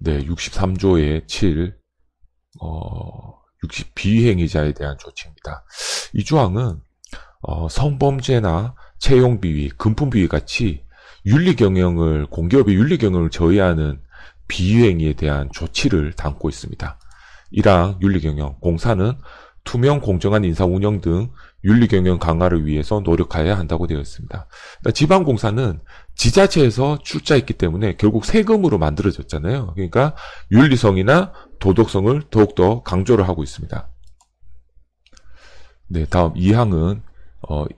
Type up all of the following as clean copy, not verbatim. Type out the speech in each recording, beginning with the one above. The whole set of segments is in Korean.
네, 63조의 7, 60 비행위자에 대한 조치입니다. 이 조항은 성범죄나 채용비위, 금품비위 같이 공기업의 윤리경영을 저해하는 비유행위에 대한 조치를 담고 있습니다. 1항 윤리경영, 공사는 투명, 공정한 인사 운영 등 윤리경영 강화를 위해서 노력해야 한다고 되어 있습니다. 지방공사는 지자체에서 출자했기 때문에 결국 세금으로 만들어졌잖아요. 그러니까 윤리성이나 도덕성을 더욱더 강조를 하고 있습니다. 네, 다음 2항은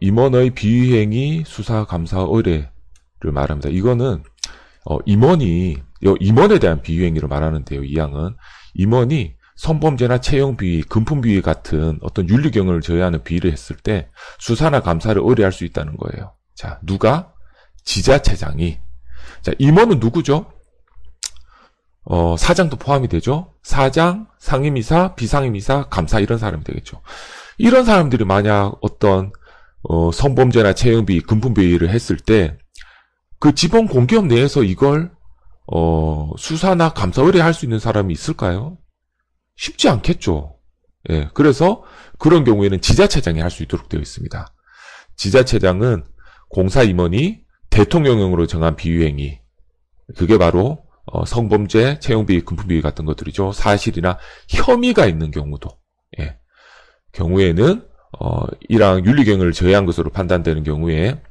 임원의 비위행위 수사 감사 의뢰를 말합니다. 이거는 임원에 대한 비위행위를 말하는데요. 2항은 임원이 성범죄나 채용비위, 금품비위 같은 어떤 윤리경영을 저해하는 비위를 했을 때 수사나 감사를 의뢰할 수 있다는 거예요. 자, 누가? 지자체장이. 자, 임원은 누구죠? 사장도 포함이 되죠. 사장, 상임이사, 비상임이사, 감사 이런 사람이 되겠죠. 이런 사람들이 만약 어떤 성범죄나 채용비위, 금품비위를 했을 때 그 지방 공기업 내에서 이걸 수사나 감사 의뢰할 수 있는 사람이 있을까요? 쉽지 않겠죠. 예, 그래서 그런 경우에는 지자체장이 할 수 있도록 되어 있습니다. 지자체장은 공사 임원이 대통령령으로 정한 비위행위, 그게 바로 성범죄, 채용비위, 금품비위 같은 것들이죠. 사실이나 혐의가 있는 경우도, 예, 경우에는 1항 윤리경영을 저해한 것으로 판단되는 경우에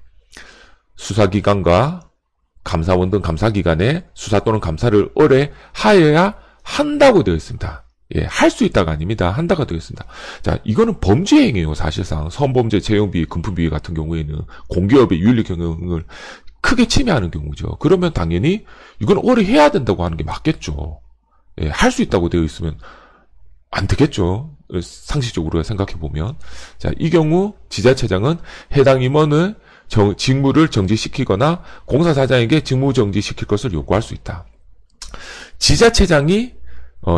수사기관과 감사원 등 감사기관에 수사 또는 감사를 의뢰하여야 한다고 되어 있습니다. 예, 할 수 있다가 아닙니다. 한다가 되어 있습니다. 자, 이거는 범죄 행위예요. 사실상 성범죄, 채용비위, 금품비위 같은 경우에는 공기업의 윤리경영을 크게 침해하는 경우죠. 그러면 당연히 이건 의뢰해야 된다고 하는 게 맞겠죠. 예, 할 수 있다고 되어 있으면 안 되겠죠. 상식적으로 생각해 보면. 자, 이 경우 지자체장은 해당 임원을 직무를 정지시키거나 공사사장에게 직무 정지시킬 것을 요구할 수 있다. 지자체장이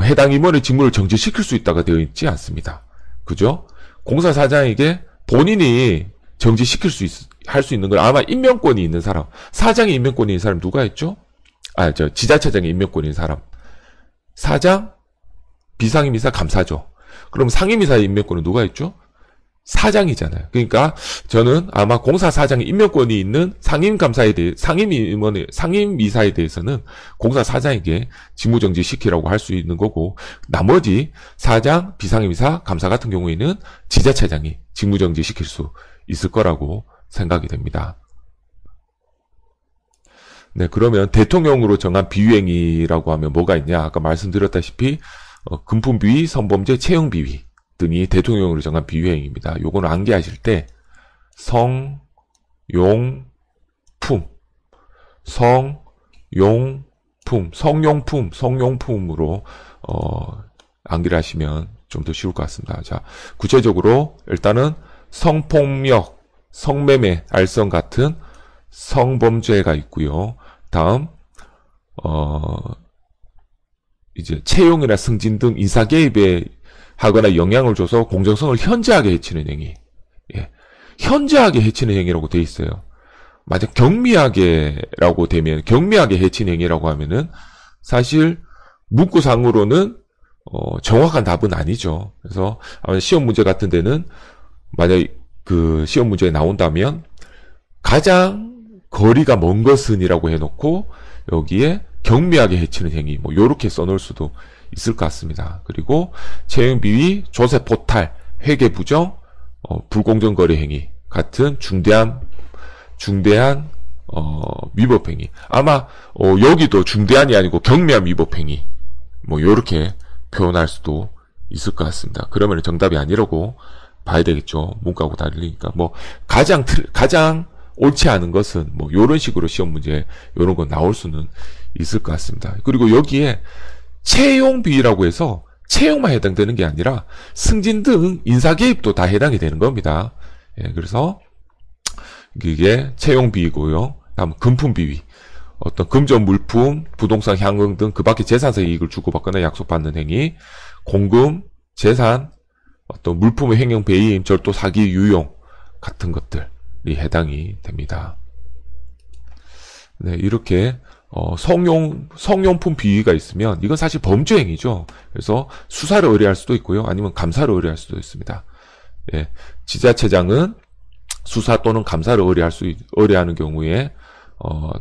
해당 임원의 직무를 정지시킬 수 있다가 되어 있지 않습니다. 그죠? 공사사장에게 본인이 할 수 있는 걸 아마 임명권이 있는 사람, 사장이 임명권이 있는 사람 누가 있죠? 지자체장이 임명권이 있는 사람. 사장, 비상임이사, 감사죠. 그럼 상임이사의 임명권은 누가 있죠? 사장이잖아요. 그러니까 저는 아마 공사사장의 임명권이 있는 상임이사에 대해서는 공사사장에게 직무정지시키라고 할 수 있는 거고, 나머지 사장, 비상임이사, 감사 같은 경우에는 지자체장이 직무정지시킬 수 있을 거라고 생각이 됩니다. 네, 그러면 대통령으로 정한 비위행위라고 하면 뭐가 있냐? 아까 말씀드렸다시피 금품비위, 성범죄, 채용비위 등이 대통령으로 정한 비위행위입니다. 요거는 암기하실 때 성용품으로 암기를 하시면 좀 더 쉬울 것 같습니다. 자, 구체적으로 일단은 성폭력, 성매매, 알선 같은 성범죄가 있고요. 다음 이제 채용이나 승진 등 인사 개입에 하거나 영향을 줘서 공정성을 현저하게 해치는 행위. 예. 현저하게 해치는 행위라고 돼 있어요. 만약 경미하게라고 되면, 경미하게 해치는 행위라고 하면은 사실 문구상으로는 정확한 답은 아니죠. 그래서 시험 문제 같은 데는 만약 그 시험 문제에 나온다면 가장 거리가 먼 것은이라고 해놓고 여기에 경미하게 해치는 행위, 뭐 요렇게 써놓을 수도 있을 것 같습니다. 그리고 채용비위, 조세포탈, 회계부정, 불공정 거래 행위 같은 중대한 위법 행위. 아마 여기도 중대한이 아니고 경미한 위법 행위, 뭐 요렇게 표현할 수도 있을 것 같습니다. 그러면 정답이 아니라고 봐야 되겠죠. 문과하고 다르니까. 뭐 가장 옳지 않은 것은 뭐 요런 식으로 시험 문제 요런 거 나올 수는 있을 것 같습니다. 그리고 여기에 채용비위라고 해서 채용만 해당되는 게 아니라 승진 등 인사 개입도 다 해당이 되는 겁니다. 예, 그래서 이게 채용비위고요. 다음 금품비위. 어떤 금전 물품, 부동산 향응 등 그 밖의 재산상 이익을 주고받거나 약속받는 행위, 공금, 재산, 어떤 물품의 횡령, 배임, 절도, 사기, 유용 같은 것들이 해당이 됩니다. 네, 이렇게 성용품 비위가 있으면 이건 사실 범죄 행위죠. 그래서 수사를 의뢰할 수도 있고요. 아니면 감사를 의뢰할 수도 있습니다. 예, 지자체장은 수사 또는 감사를 의뢰하는 경우에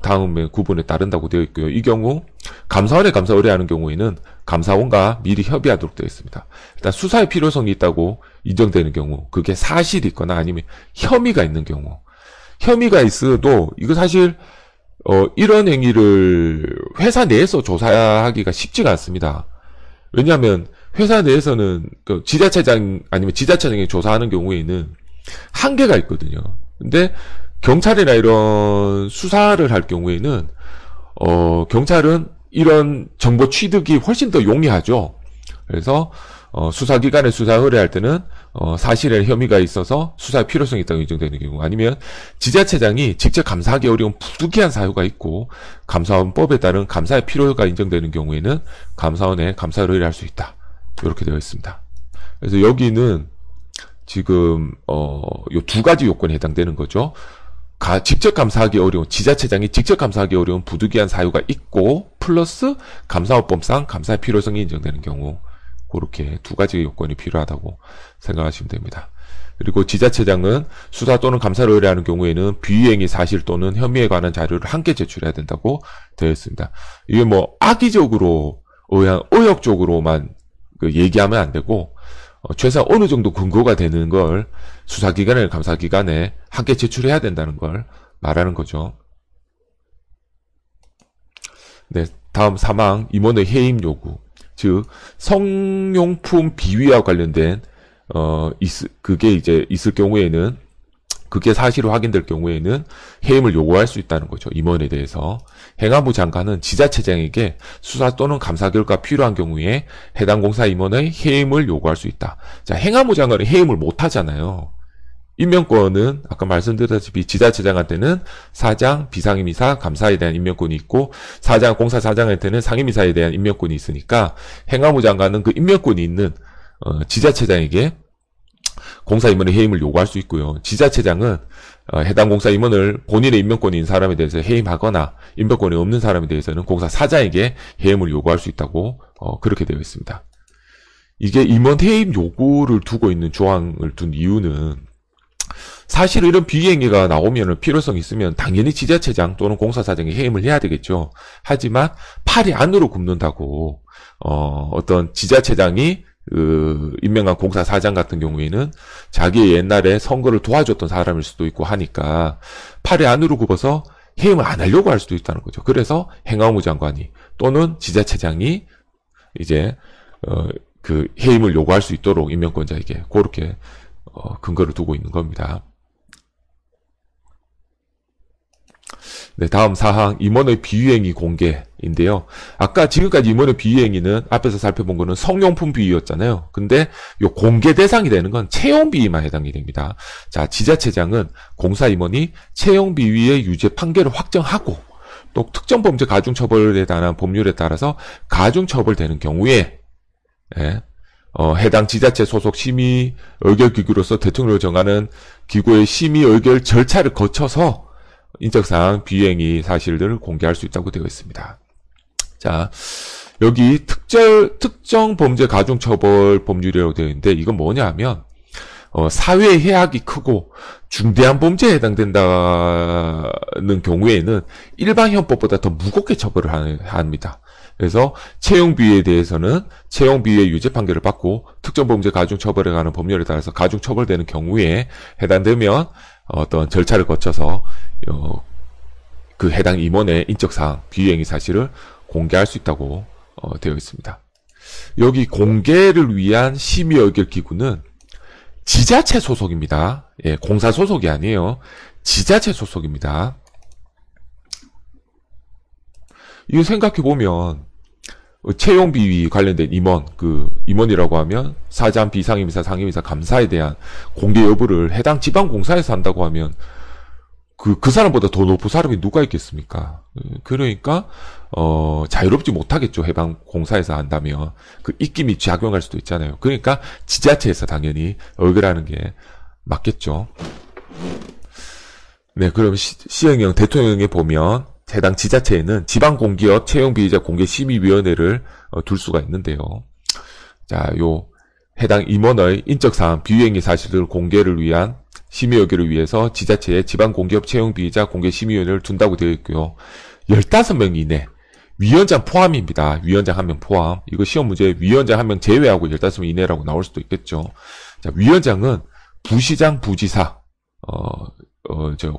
다음의 구분에 따른다고 되어 있고요. 이 경우 감사원에 감사 의뢰하는 경우에는 감사원과 미리 협의하도록 되어 있습니다. 일단 수사의 필요성이 있다고 인정되는 경우, 그게 사실이 있거나 아니면 혐의가 있는 경우, 혐의가 있어도 이거 사실 이런 행위를 회사 내에서 조사하기가 쉽지가 않습니다. 왜냐하면 회사 내에서는 그 지자체장 아니면 지자체장이 조사하는 경우에는 한계가 있거든요. 근데 경찰이나 이런 수사를 할 경우에는 경찰은 이런 정보 취득이 훨씬 더 용이하죠. 그래서 수사기관에 수사 의뢰할 때는 사실에 혐의가 있어서 수사의 필요성이 있다고 인정되는 경우, 아니면 지자체장이 직접 감사하기 어려운 부득이한 사유가 있고 감사원법에 따른 감사의 필요가 인정되는 경우에는 감사원에 감사를 의뢰할 수 있다. 이렇게 되어 있습니다. 그래서 여기는 지금 요 두 가지 요건에 해당되는 거죠. 직접 감사하기 어려운, 지자체장이 직접 감사하기 어려운 부득이한 사유가 있고 플러스 감사원법상 감사의 필요성이 인정되는 경우, 그렇게 두 가지 요건이 필요하다고 생각하시면 됩니다. 그리고 지자체장은 수사 또는 감사를 의뢰하는 경우에는 비위행위 사실 또는 혐의에 관한 자료를 함께 제출해야 된다고 되어 있습니다. 이게 뭐 악의적으로 의욕적으로만 얘기하면 안 되고 최소한 어느 정도 근거가 되는 걸 수사기관이나 감사기관에 함께 제출해야 된다는 걸 말하는 거죠. 네, 다음 사망 임원의 해임 요구. 즉 성용품 비위와 관련된 그게 이제 있을 경우에는, 그게 사실로 확인될 경우에는 해임을 요구할 수 있다는 거죠. 임원에 대해서. 행안부 장관은 지자체장에게 수사 또는 감사 결과 필요한 경우에 해당 공사 임원의 해임을 요구할 수 있다. 자, 행안부 장관은 해임을 못 하잖아요. 임명권은 아까 말씀드렸다시피 지자체장한테는 사장, 비상임이사, 감사에 대한 임명권이 있고 사장, 공사사장한테는 상임이사에 대한 임명권이 있으니까 행안부 장관은 그 임명권이 있는 지자체장에게 공사 임원의 해임을 요구할 수 있고요. 지자체장은 해당 공사 임원을 본인의 임명권이 있는 사람에 대해서 해임하거나 임명권이 없는 사람에 대해서는 공사 사장에게 해임을 요구할 수 있다고 그렇게 되어 있습니다. 이게 임원 해임 요구를 두고 있는 조항을 둔 이유는, 사실 이런 비행위가 나오면 필요성이 있으면 당연히 지자체장 또는 공사사장이 해임을 해야 되겠죠. 하지만 팔이 안으로 굽는다고 어떤 지자체장이 임명한 공사사장 같은 경우에는 자기 옛날에 선거를 도와줬던 사람일 수도 있고 하니까 팔이 안으로 굽어서 해임을 안 하려고 할 수도 있다는 거죠. 그래서 행안부 장관이 또는 지자체장이 이제 그 해임을 요구할 수 있도록 임명권자에게 그렇게 근거를 두고 있는 겁니다. 네, 다음 사항 임원의 비위행위 공개인데요. 아까 지금까지 임원의 비위행위는 앞에서 살펴본 거는 성용품 비위였잖아요. 근데 요 공개 대상이 되는 건 채용 비위만 해당이 됩니다. 자, 지자체장은 공사 임원이 채용 비위의 유죄 판결을 확정하고 또 특정 범죄 가중처벌에 관한 법률에 따라서 가중처벌되는 경우에 해당 지자체 소속 심의 의결 기구로서 대통령을 정하는 기구의 심의 의결 절차를 거쳐서 인적사항 비위행위 사실들을 공개할 수 있다고 되어 있습니다. 자, 여기 특정 범죄 가중처벌 법률이라고 되어 있는데 이건 뭐냐 하면 사회의 해악이 크고 중대한 범죄에 해당된다는 경우에는 일반 형법보다 더 무겁게 처벌을 합니다. 그래서 채용비위에 대해서는 채용비위의 유죄 판결을 받고 특정 범죄 가중처벌에 관한 법률에 따라서 가중처벌되는 경우에 해당되면 어떤 절차를 거쳐서 그 해당 임원의 인적사항, 비위행위 사실을 공개할 수 있다고 되어 있습니다. 여기 공개를 위한 심의 의결 기구는 지자체 소속입니다. 예, 공사 소속이 아니에요. 지자체 소속입니다. 이거 생각해보면 채용 비위 관련된 임원, 임원이라고 하면 사장, 비상임이사, 상임이사, 감사에 대한 공개 여부를 해당 지방공사에서 한다고 하면 그 사람보다 더 높은 사람이 누가 있겠습니까? 그러니까 자유롭지 못하겠죠. 해당 공사에서 한다면 그 입김이 작용할 수도 있잖아요. 그러니까 지자체에서 당연히 의결하는 게 맞겠죠. 네, 그럼 시행령 대통령에 보면 해당 지자체에는 지방공기업 채용비리자 공개심의위원회를 둘 수가 있는데요. 자, 요 해당 임원의 인적사항, 비위행위 사실들 공개를 위한 심의 여기를 위해서 지자체에 지방공기업 채용비리자 공개심의위원회를 둔다고 되어 있고요. 15명 이내, 위원장 포함입니다. 위원장 1명 포함. 이거 시험 문제 위원장 1명 제외하고 15명 이내라고 나올 수도 있겠죠. 자, 위원장은 부시장, 부지사,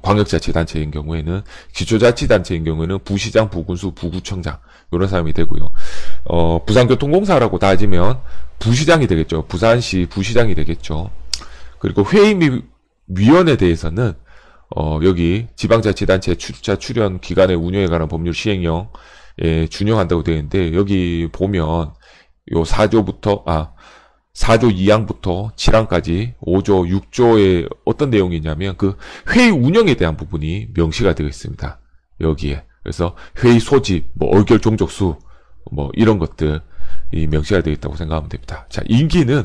광역자치단체인 경우에는, 기초자치단체인 경우에는 부시장, 부군수, 부구청장, 이런 사람이 되고요. 부산교통공사라고 따지면 부시장이 되겠죠. 부산시 부시장이 되겠죠. 그리고 회의 및 위원에 대해서는, 여기 지방자치단체 출자 출연 기관의 운영에 관한 법률 시행령, 예, 준용한다고 되어 있는데, 여기 보면, 요 4조 2항부터 7항까지 5조, 6조에 어떤 내용이 있냐면, 그 회의 운영에 대한 부분이 명시가 되어 있습니다. 여기에. 그래서 회의 소집, 의결 종족수, 이런 것들이 명시가 되어 있다고 생각하면 됩니다. 자, 임기는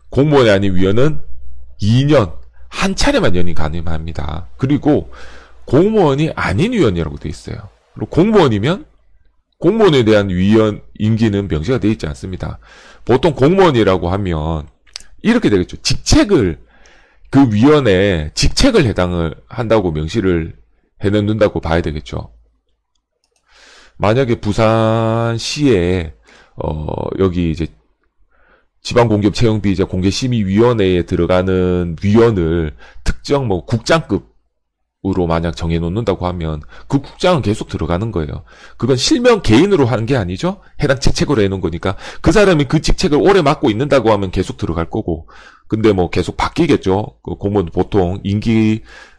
공무원이 아닌 위원은 2년, 한 차례만 연임 가능합니다. 그리고 공무원이 아닌 위원이라고 되어 있어요. 그리고 공무원이면 공무원에 대한 위원 임기는 명시가 되어 있지 않습니다. 보통 공무원이라고 하면 이렇게 되겠죠. 그 위원회 직책을 해당을 한다고 명시를 해놓는다고 봐야 되겠죠. 만약에 부산시에 여기 이제 지방공기업 채용비리자 공개심의위원회에 들어가는 위원을 특정 국장급으로 만약 정해놓는다고 하면 그 국장은 계속 들어가는 거예요. 그건 실명 개인으로 하는 게 아니죠. 해당 직책으로 해놓은 거니까 그 사람이 그 직책을 오래 맡고 있는다고 하면 계속 들어갈 거고, 근데 계속 바뀌겠죠. 그 공무원 보통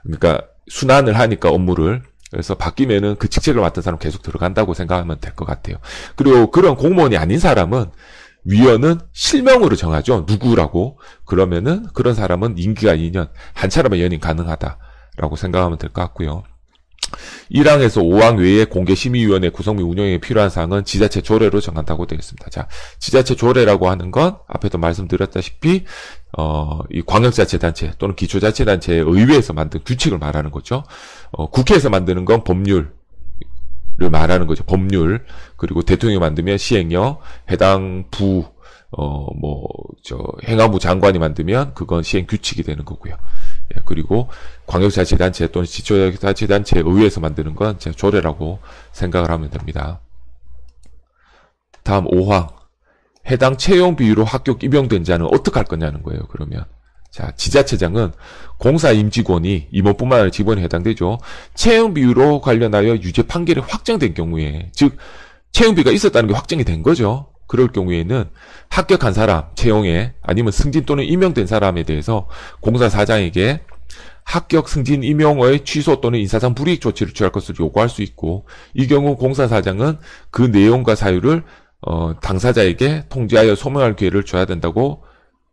그러니까 순환을 하니까 업무를. 그래서 바뀌면은 그 직책을 맡은 사람 계속 들어간다고 생각하면 될 것 같아요. 그리고 그런 공무원이 아닌 사람은 위원은 실명으로 정하죠. 누구라고. 그러면은 그런 사람은 임기가 2년, 한 차례만 연임 가능하다라고 생각하면 될 것 같고요. 1항에서 5항 외에 공개심의위원회 구성 및 운영에 필요한 사항은 지자체 조례로 정한다고 되어 있습니다. 자, 지자체 조례라고 하는 건 앞에도 말씀드렸다시피 이 광역자치단체 또는 기초자치단체의 의회에서 만든 규칙을 말하는 거죠. 국회에서 만드는 건 법률 를 말하는 거죠. 법률. 그리고 대통령이 만들면 시행령, 해당 행안부 장관이 만들면 그건 시행 규칙이 되는 거고요. 예, 그리고 광역자치단체 또는 지초자치단체 의회에서 만드는 건 조례라고 생각을 하면 됩니다. 다음 5항. 해당 채용 비율로 합격 임용된 자는 어떻게 할 거냐는 거예요. 그러면. 자, 지자체장은 공사 임직원이 임원뿐만 아니라 직원이 해당되죠. 채용비율로 관련하여 유죄 판결이 확정된 경우에, 즉 채용비가 있었다는 게 확정이 된 거죠. 그럴 경우에는 합격한 사람, 채용에 아니면 승진 또는 임용된 사람에 대해서 공사사장에게 합격, 승진, 임용의 취소 또는 인사상 불이익 조치를 취할 것을 요구할 수 있고, 이 경우 공사사장은 그 내용과 사유를 당사자에게 통지하여 소명할 기회를 줘야 된다고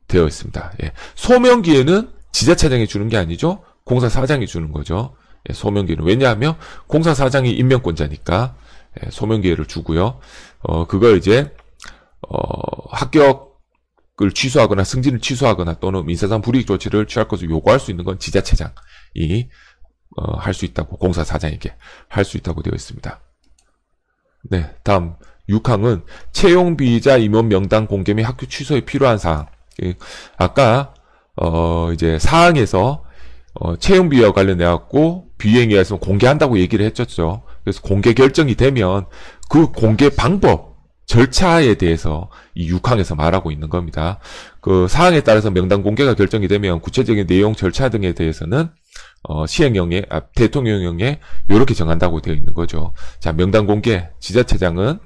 되어 있습니다. 예. 소명 기회는 지자체장이 주는 게 아니죠. 공사사장이 주는 거죠. 예, 소명 기회는. 왜냐하면 공사사장이 임명권자니까 소명 기회를 주고요. 그걸 이제 합격을 취소하거나 승진을 취소하거나 또는 인사상 불이익 조치를 취할 것을 요구할 수 있는 건 지자체장이 할 수 있다고, 공사사장에게 할 수 있다고 되어 있습니다. 네, 다음 6항은 채용비자 임원 명단 공개 및 학교 취소에 필요한 사항. 아까 이제 사항에서 채용비와 관련해 갖고 비행위에 있으면 공개한다고 얘기를 했었죠. 그래서 공개 결정이 되면 그 공개 방법, 절차에 대해서 이 6항에서 말하고 있는 겁니다. 그 사항에 따라서 명단 공개가 결정이 되면 구체적인 내용, 절차 등에 대해서는 시행령에, 대통령령에 이렇게 정한다고 되어 있는 거죠. 자, 명단 공개, 지자체장은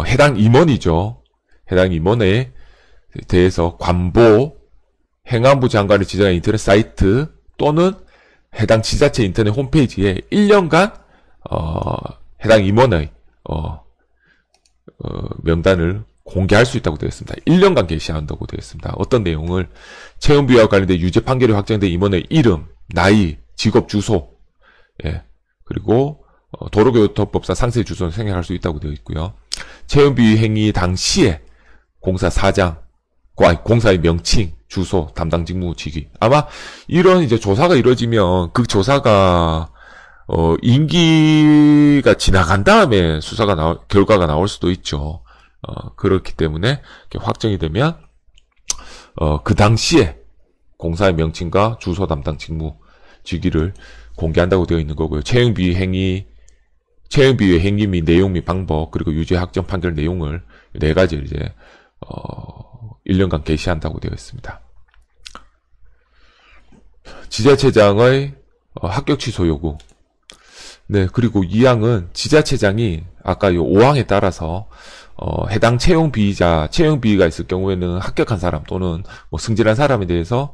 해당 임원이죠. 해당 임원에 대해서 관보, 행안부 장관이 지정한 인터넷 사이트 또는 해당 지자체 인터넷 홈페이지에 1년간 해당 임원의 명단을 공개할 수 있다고 되어 있습니다. 1년간 게시한다고 되어 있습니다. 어떤 내용을 채용비와 관련된 유죄 판결이 확정된 임원의 이름, 나이, 직업 주소, 예, 그리고 도로교통법상 상세 주소는 생략할 수 있다고 되어 있고요. 채용비 행위 당시에 공사사장, 공사의 명칭, 주소, 담당 직무, 직위. 아마 이런 이제 조사가 이루어지면 그 조사가 임기가 지나간 다음에 결과가 나올 수도 있죠. 그렇기 때문에 확정이 되면 그 당시에 공사의 명칭과 주소 담당 직무 직위를 공개한다고 되어 있는 거고요. 채용비의 행위 및 내용 및 방법, 그리고 유죄 확정 판결 내용을 4가지를 이제 1년간 게시한다고 되어 있습니다. 지자체장의 합격 취소 요구. 네, 그리고 2항은 지자체장이 아까 요 5항에 따라서 해당 채용비가 있을 경우에는 합격한 사람 또는 뭐 승진한 사람에 대해서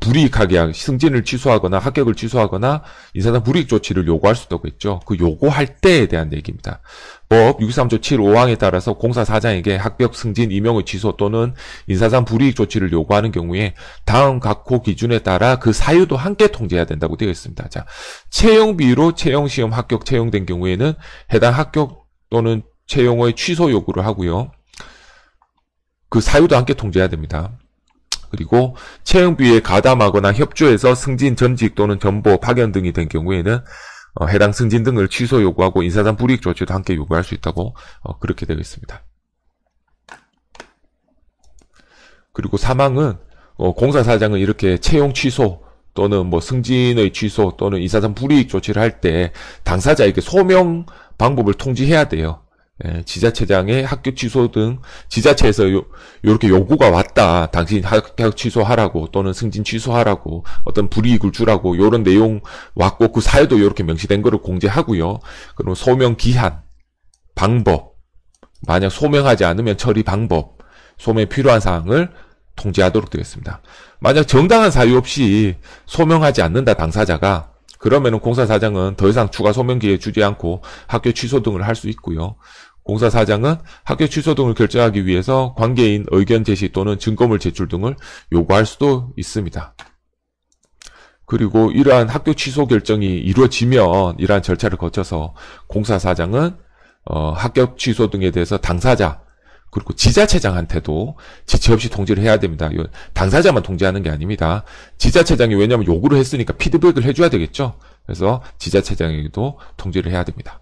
불이익하게 승진을 취소하거나 합격을 취소하거나 인사상 불이익 조치를 요구할 수 있다고 했죠. 그 요구할 때에 대한 얘기입니다. 법 63조 7-5항에 따라서 공사사장에게 합격, 승진, 임용의 취소 또는 인사상 불이익 조치를 요구하는 경우에 다음 각호 기준에 따라 그 사유도 함께 통지해야 된다고 되어 있습니다. 자, 채용비로 채용시험 합격 채용된 경우에는 해당 합격 또는 채용의 취소 요구를 하고요. 그 사유도 함께 통지해야 됩니다. 그리고 채용비에 가담하거나 협조해서 승진, 전직 또는 전보, 파견 등이 된 경우에는 해당 승진 등을 취소 요구하고 인사상 불이익 조치도 함께 요구할 수 있다고 그렇게 되어 있습니다. 그리고 3항은 공사사장은 이렇게 채용 취소 또는 뭐 승진의 취소 또는 인사상 불이익 조치를 할 때 당사자에게 소명 방법을 통지해야 돼요. 예, 지자체장의 합격 취소 등 지자체에서 요렇게 요구가 왔다. 당신 합격 취소하라고 또는 승진 취소하라고 어떤 불이익을 주라고 요런 내용 왔고 그 사유도 요렇게 명시된 거를 공지하고요. 그럼 소명 기한, 방법, 만약 소명하지 않으면 처리 방법, 소명에 필요한 사항을 통지하도록 되어 있습니다. 만약 정당한 사유 없이 소명하지 않는다 당사자가 그러면은 공사사장은 더 이상 추가 소명 기회 주지 않고 합격 취소 등을 할 수 있고요. 공사사장은 합격 취소 등을 결정하기 위해서 관계인 의견 제시 또는 증거물 제출 등을 요구할 수도 있습니다. 그리고 이러한 합격 취소 결정이 이루어지면 이러한 절차를 거쳐서 공사사장은 합격 취소 등에 대해서 당사자 그리고 지자체장한테도 지체 없이 통지를 해야 됩니다. 당사자만 통지하는 게 아닙니다. 지자체장이 왜냐하면 요구를 했으니까 피드백을 해줘야 되겠죠. 그래서 지자체장에게도 통지를 해야 됩니다.